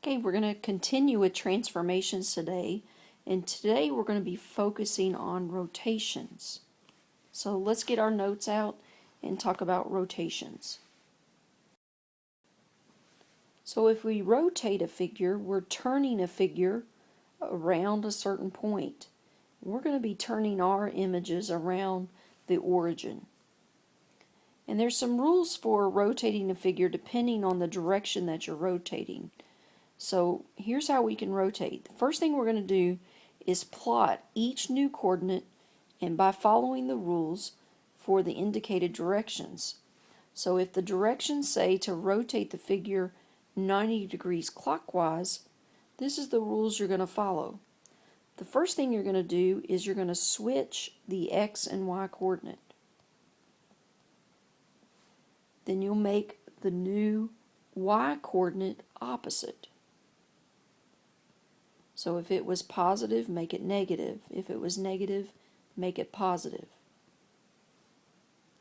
Okay, we're going to continue with transformations today, and today we're going to be focusing on rotations. So let's get our notes out and talk about rotations. So if we rotate a figure, we're turning a figure around a certain point. We're going to be turning our images around the origin. And there's some rules for rotating a figure depending on the direction that you're rotating. So here's how we can rotate. The first thing we're going to do is plot each new coordinate, and by following the rules for the indicated directions. So if the directions say to rotate the figure 90 degrees clockwise, this is the rules you're going to follow. The first thing you're going to do is you're going to switch the x and y coordinate. Then you'll make the new y coordinate opposite. So if it was positive, make it negative. If it was negative, make it positive.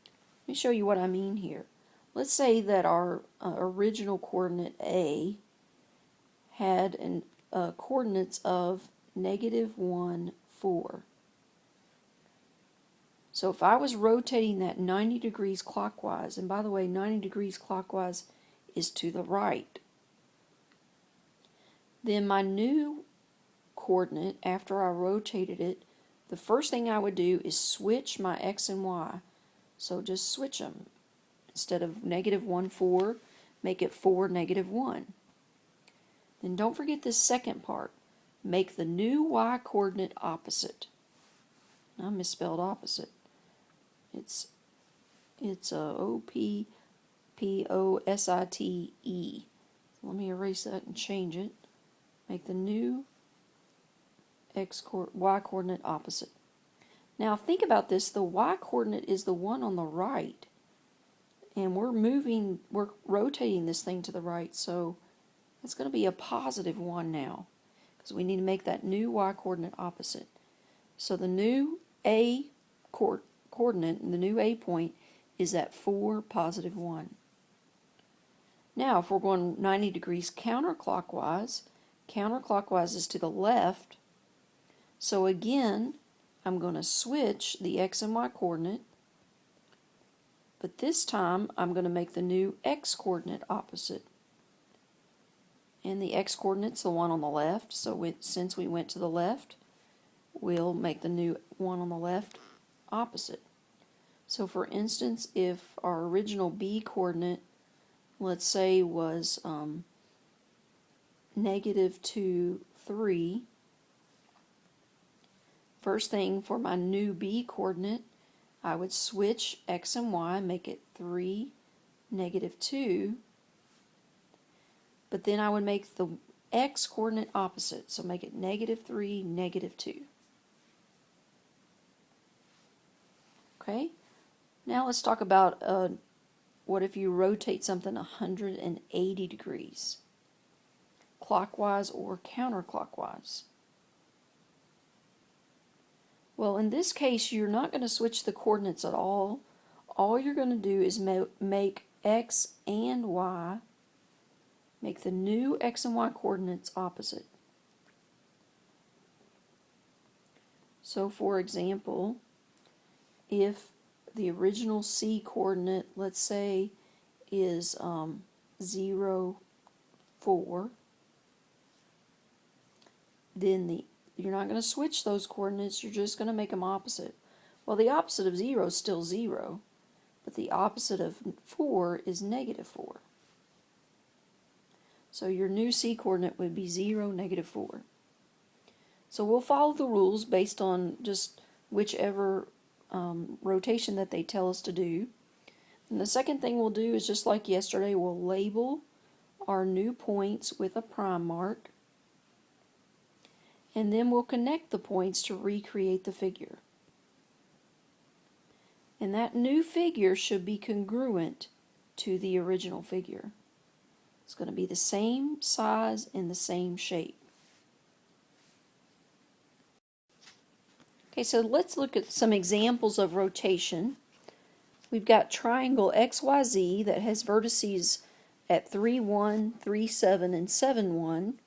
Let me show you what I mean here. Let's say that our original coordinate A had coordinates of -1, 4. So if I was rotating that 90 degrees clockwise, and by the way, 90 degrees clockwise is to the right, then my new coordinate, after I rotated it, the first thing I would do is switch my x and y. So just switch them. Instead of -1, 4, make it 4, -1. Then don't forget this second part. Make the new y coordinate opposite. I misspelled opposite. It's O-P-P-O-S-I-T-E. So let me erase that and change it. Make the new y coordinate opposite. Now think about this. The y coordinate is the one on the right, and we're rotating this thing to the right, so it's going to be a +1 now, because we need to make that new y coordinate opposite. So the new a coordinate, the new a point, is at 4, +1. Now if we're going 90 degrees counterclockwise is to the left. So again, I'm going to switch the x and y coordinate, but this time I'm going to make the new x coordinate opposite. And the x coordinate's the one on the left, so since we went to the left, we'll make the new one on the left opposite. So for instance, if our original b coordinate, let's say, was -2, 3, first thing for my new b coordinate, I would switch x and y, make it 3, -2, but then I would make the x coordinate opposite, so make it -3, -2. Okay, now let's talk about what if you rotate something 180 degrees, clockwise or counterclockwise. Well, in this case, you're not going to switch the coordinates at all. All you're going to do is make x and y, make the new x and y coordinates opposite. So for example, if the original c coordinate, let's say, is 0, 4, then you're not going to switch those coordinates, you're just going to make them opposite. Well, the opposite of 0 is still 0, but the opposite of 4 is -4. So your new c coordinate would be 0, -4. So we'll follow the rules based on just whichever rotation that they tell us to do. And the second thing we'll do is, just like yesterday, we'll label our new points with a prime mark, and then we'll connect the points to recreate the figure. And that new figure should be congruent to the original figure. It's going to be the same size and the same shape. Okay, so let's look at some examples of rotation. We've got triangle XYZ that has vertices at 3, 1, 3, 7, and 7, 1.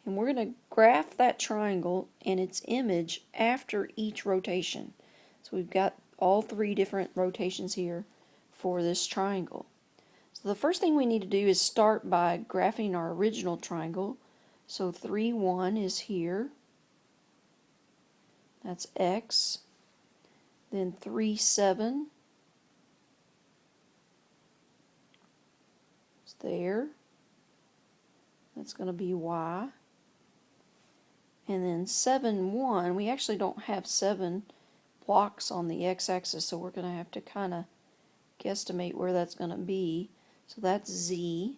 And we're going to graph that triangle and its image after each rotation. So we've got all 3 different rotations here for this triangle. So the first thing we need to do is start by graphing our original triangle. So 3, 1 is here. That's X. Then 3, 7 is there. That's going to be Y. And then 7, 1, we actually don't have 7 blocks on the x-axis, so we're going to have to kind of guesstimate where that's going to be. So that's Z.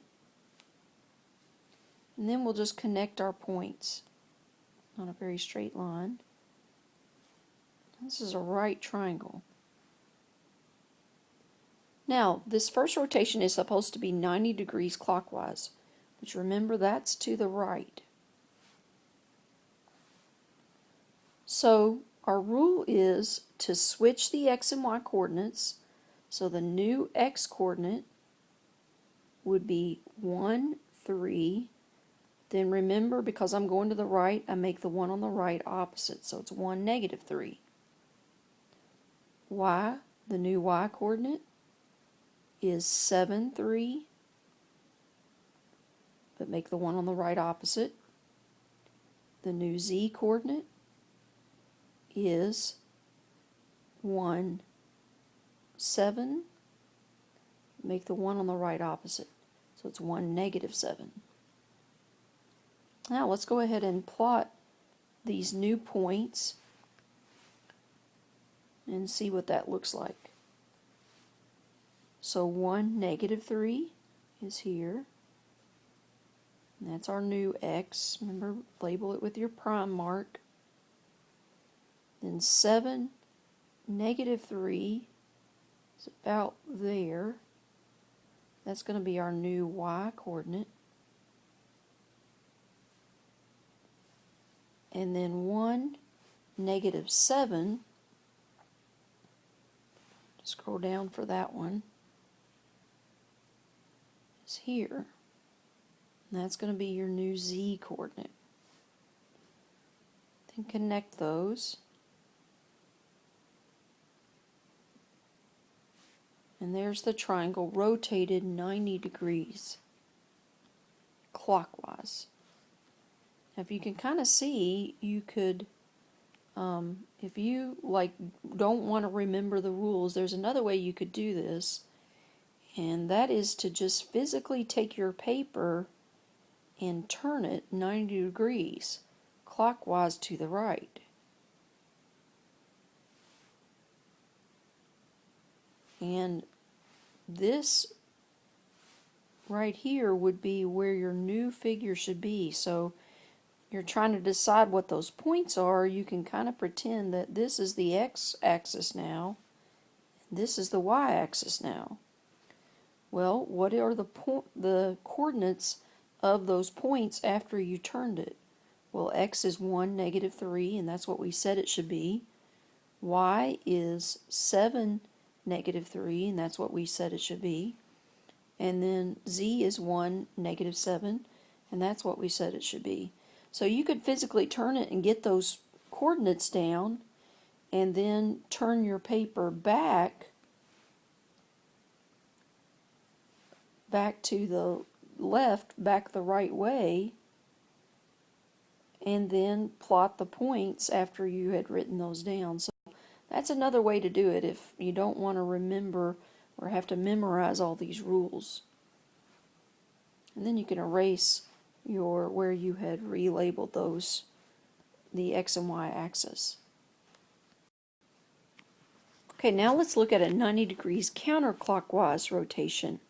And then we'll just connect our points on a very straight line. This is a right triangle. Now, this first rotation is supposed to be 90 degrees clockwise, which remember that's to the right. So our rule is to switch the x and y coordinates. So the new x coordinate would be 1, 3. Then remember, because I'm going to the right, I make the one on the right opposite. So it's 1, negative 3. Y, the new y coordinate, is 7, 3. But make the one on the right opposite. The new z coordinate is 1, 7. Make the one on the right opposite. So it's 1, negative 7. Now let's go ahead and plot these new points and see what that looks like. So 1, negative 3 is here. And that's our new x. Remember, label it with your prime mark. Then 7, negative 3 is about there. That's going to be our new y coordinate. And then 1, negative 7, scroll down for that one, is here. And that's going to be your new z coordinate. Then connect those. And there's the triangle rotated 90 degrees clockwise. Now if you can kind of see, you could, if you don't want to remember the rules, there's another way you could do this, and that is to just physically take your paper and turn it 90 degrees clockwise to the right. And this right here would be where your new figure should be. So you're trying to decide what those points are, you can kind of pretend that this is the x-axis now, this is the y-axis now. Well, what are the coordinates of those points after you turned it? Well, x is 1, negative 3, and that's what we said it should be. Y is 7, negative 3, and that's what we said it should be. And then z is 1, negative 7, and that's what we said it should be. So you could physically turn it and get those coordinates down, and then turn your paper back to the left, back the right way, and then plot the points after you had written those down. So that's another way to do it if you don't want to remember or have to memorize all these rules. And then you can erase where you had relabeled those, the x and y axis. Okay, now let's look at a 90 degrees counterclockwise rotation.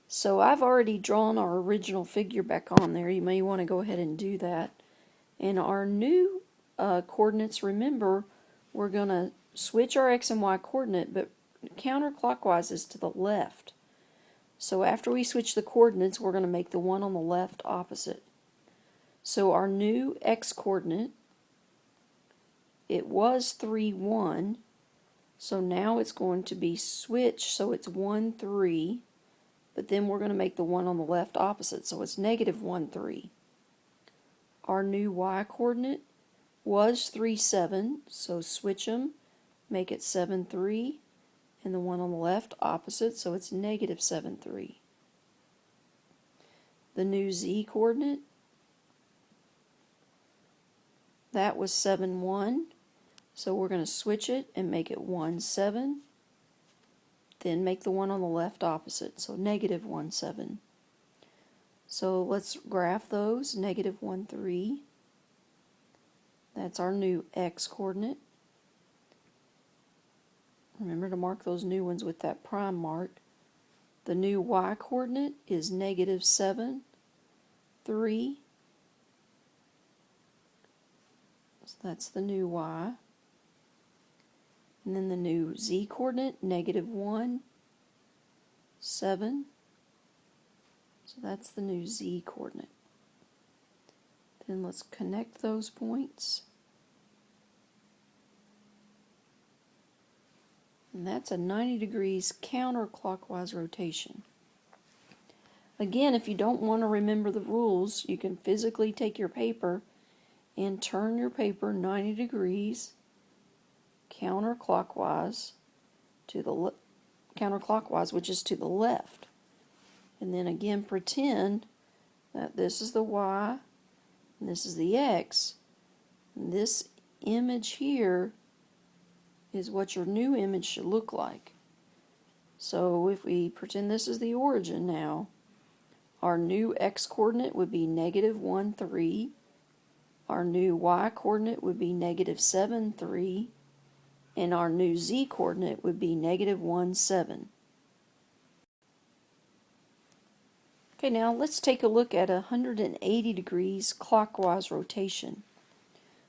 So I've already drawn our original figure back on there. You may want to go ahead and do that. And our new coordinates, remember, we're going to switch our x and y coordinate, but counterclockwise is to the left. So after we switch the coordinates, we're going to make the one on the left opposite. So our new x coordinate, it was 3, 1. So now it's going to be switched, so it's 1, 3. but then we're going to make the one on the left opposite, so it's negative 1, 3. Our new y-coordinate was 3, 7, so switch them, make it 7, 3, and the one on the left opposite, so it's negative 7, 3. The new z-coordinate, that was 7, 1, so we're going to switch it and make it 1, 7, then make the one on the left opposite, so negative 1, 7. So let's graph those, negative 1, 3. That's our new x-coordinate. Remember to mark those new ones with that prime mark. The new y-coordinate is negative 7, 3. So that's the new y. And then the new z-coordinate, negative 1, 7. So that's the new z-coordinate. Then let's connect those points. And that's a 90 degrees counterclockwise rotation. Again, if you don't want to remember the rules, you can physically take your paper and turn your paper 90 degrees counterclockwise to the counterclockwise, which is to the left. And then again pretend that this is the y and this is the x. And this image here is what your new image should look like. So if we pretend this is the origin now, our new x-coordinate would be negative 1, 3. Our new y-coordinate would be negative 7, 3. And our new z-coordinate would be negative 1, 7. Okay, now let's take a look at 180 degrees clockwise rotation.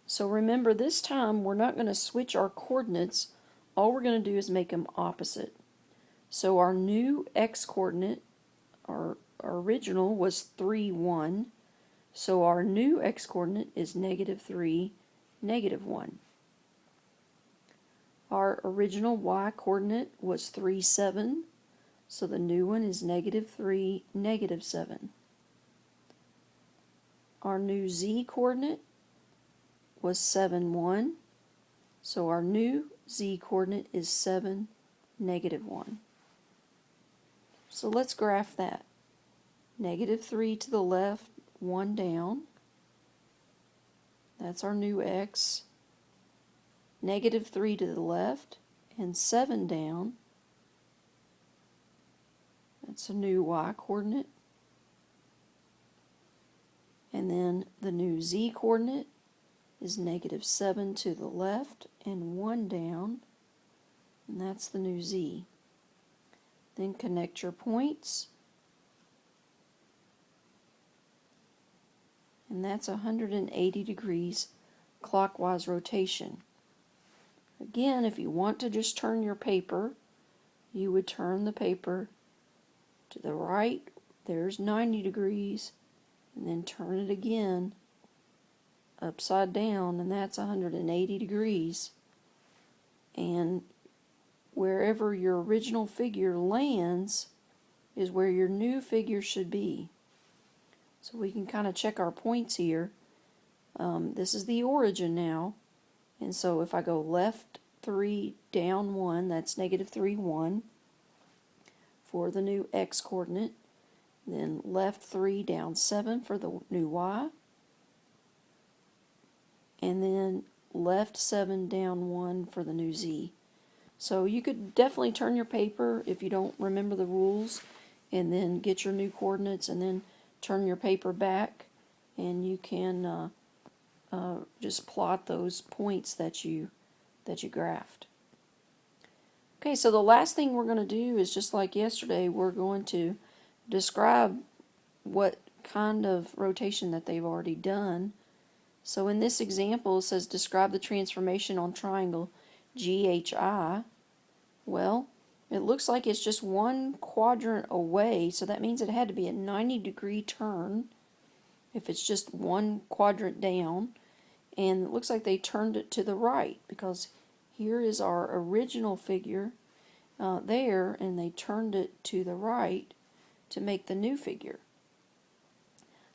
So remember, this time we're not going to switch our coordinates. All we're going to do is make them opposite. So our new x-coordinate, our original was 3, 1. So our new x-coordinate is negative 3, negative 1. Our original y-coordinate was 3, 7. So the new one is negative 3, negative 7. Our new z-coordinate was 7, 1. So our new z-coordinate is 7, negative 1. So let's graph that. Negative 3 to the left, 1 down. That's our new x. Negative 3 to the left, and 7 down. That's a new y-coordinate. And then the new z-coordinate is negative 7 to the left and 1 down. And that's the new z. Then connect your points. And that's 180 degrees clockwise rotation. Again, if you want to just turn your paper, you would turn the paper to the right. There's 90 degrees. And then turn it again upside down, and that's 180 degrees. And wherever your original figure lands is where your new figure should be. So we can kind of check our points here. This is the origin now. And so if I go left 3, down 1, that's negative 3, 1 for the new x-coordinate. Then left 3, down 7 for the new y. And then left 7, down 1 for the new z. So you could definitely turn your paper if you don't remember the rules, and then get your new coordinates, and then turn your paper back, and you can just plot those points that you graphed. Okay, so the last thing we're going to do is just like yesterday, we're going to describe what kind of rotation that they've already done. So in this example, it says describe the transformation on triangle GHI. Well, it looks like it's just one quadrant away, so that means it had to be a 90-degree turn if it's just one quadrant down. And it looks like they turned it to the right, because here is our original figure there, and they turned it to the right. to make the new figure.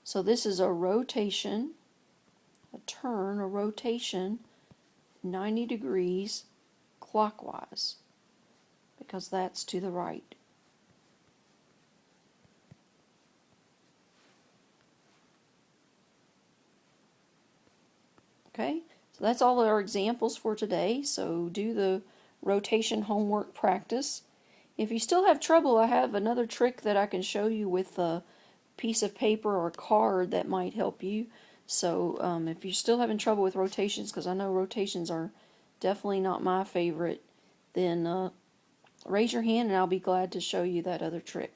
So this is a rotation, a turn, a rotation 90 degrees clockwise, because that's to the right. Okay, so that's all our examples for today. So do the rotation homework practice. If you still have trouble, I have another trick that I can show you with a piece of paper or card that might help you. So if you're still having trouble with rotations, because I know rotations are definitely not my favorite, then raise your hand and I'll be glad to show you that other trick.